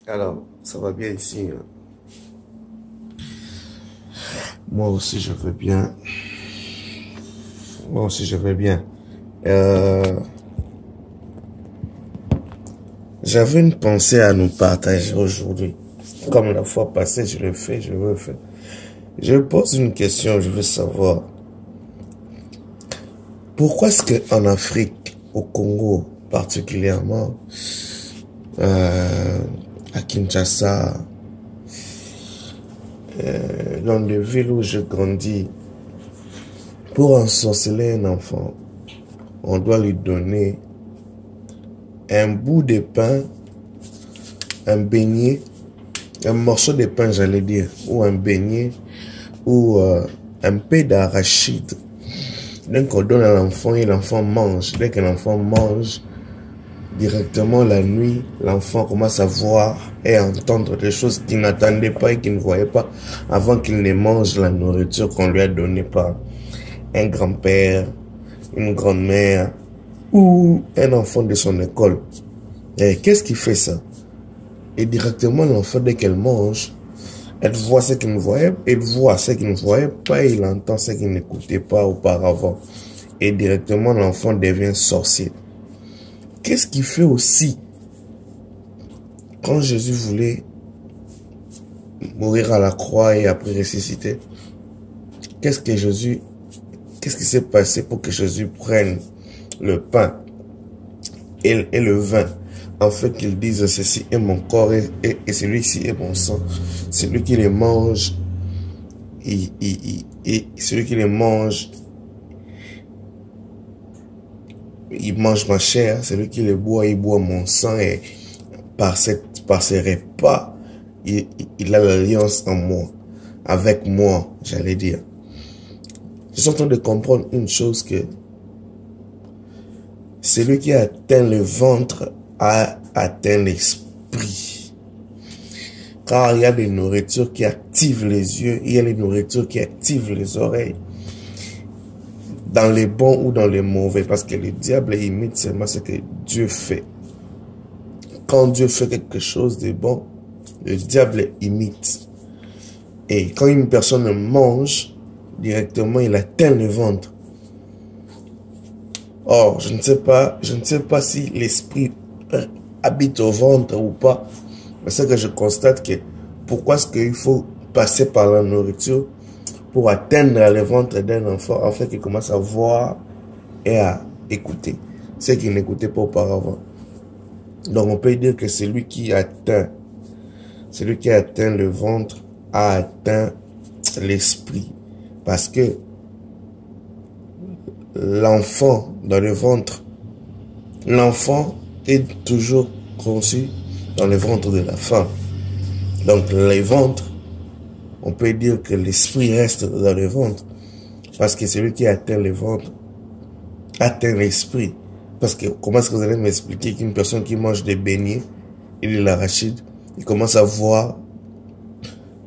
Alors, ça va bien ici, hein. Moi aussi, je vais bien. Moi aussi, je vais bien. Euh, J'avais une pensée à nous partager aujourd'hui. Comme la fois passée, je le fais, je veux faire. Je pose une question, je veux savoir. Pourquoi est-ce qu'en Afrique, au Congo particulièrement, euh, à Kinshasa, dans les villes où je grandis, pour ensorceler un enfant, on doit lui donner un bout de pain, un beignet, un morceau de pain, j'allais dire, ou un beignet, ou un peu d'arachide. Donc on donne à l'enfant et l'enfant mange. Dès que l'enfant mange, directement la nuit, l'enfant commence à voir et à entendre des choses qu'il n'attendait pas et qu'il ne voyait pas avant qu'il ne mange la nourriture qu'on lui a donnée par un grand-père, une grand-mère ou un enfant de son école. Et qu'est-ce qui fait ça? Et directement l'enfant, dès qu'elle mange, elle voit ce qu'il ne voyait, elle voit ce qu'il ne voyait pas, et il entend ce qu'il n'écoutait pas auparavant. Et directement l'enfant devient sorcier. Qu'est-ce qui fait aussi, quand Jésus voulait mourir à la croix et après ressusciter, qu'est-ce qui s'est passé pour que Jésus prenne le pain et le vin, en fait qu'il dise ceci est mon corps et celui-ci est mon sang. Celui qui les mange, celui qui les mange, il mange ma chair. Celui qui les boit, il boit mon sang. Et par ces repas, il a l'alliance en moi, avec moi, j'allais dire. Je suis en train de comprendre une chose, que celui qui atteint le ventre a atteint l'esprit. Car il y a des nourritures qui activent les yeux, il y a des nourritures qui activent les oreilles. Dans les bons ou dans les mauvais, parce que le diable imite seulement ce que Dieu fait. Quand Dieu fait quelque chose de bon, le diable imite. Et quand une personne mange, directement il atteint le ventre. Or, je ne sais pas si l'esprit habite au ventre ou pas. Mais c'est que je constate que pourquoi est-ce qu'il faut passer par la nourriture pour atteindre le ventre d'un enfant, afin qu'il commence à voir et à écouter ce qu'il n'écoutait pas auparavant. Donc on peut dire que celui qui atteint le ventre a atteint l'esprit, parce que l'enfant dans le ventre, l'enfant est toujours conçu dans le ventre de la femme. Donc le ventre, on peut dire que l'esprit reste dans le ventre, parce que celui qui atteint le ventre atteint l'esprit. Parce que comment est-ce que vous allez m'expliquer qu'une personne qui mange des beignets et de l'arachide, il commence à voir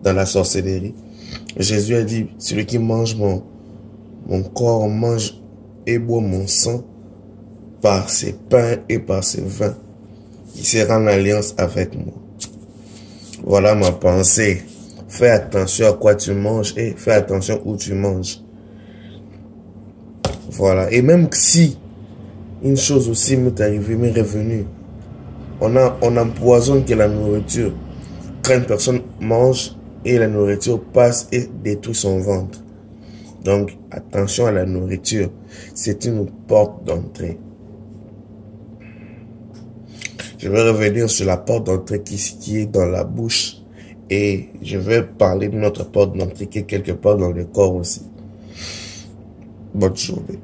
dans la sorcellerie? Jésus a dit, celui qui mange mon corps, mange et boit mon sang, par ses pains et par ses vins, il sera en alliance avec moi. Voilà ma pensée. Fais attention à quoi tu manges et fais attention où tu manges. Voilà. Et même si une chose aussi m'est arrivée, m'est revenue, on empoisonne que la nourriture. Quand une personne mange et la nourriture passe et détruit son ventre. Donc attention à la nourriture. C'est une porte d'entrée. Je vais revenir sur la porte d'entrée qui est dans la bouche. Et je vais parler de notre porte d'entrée qui est quelque part dans le corps aussi. Bonne journée.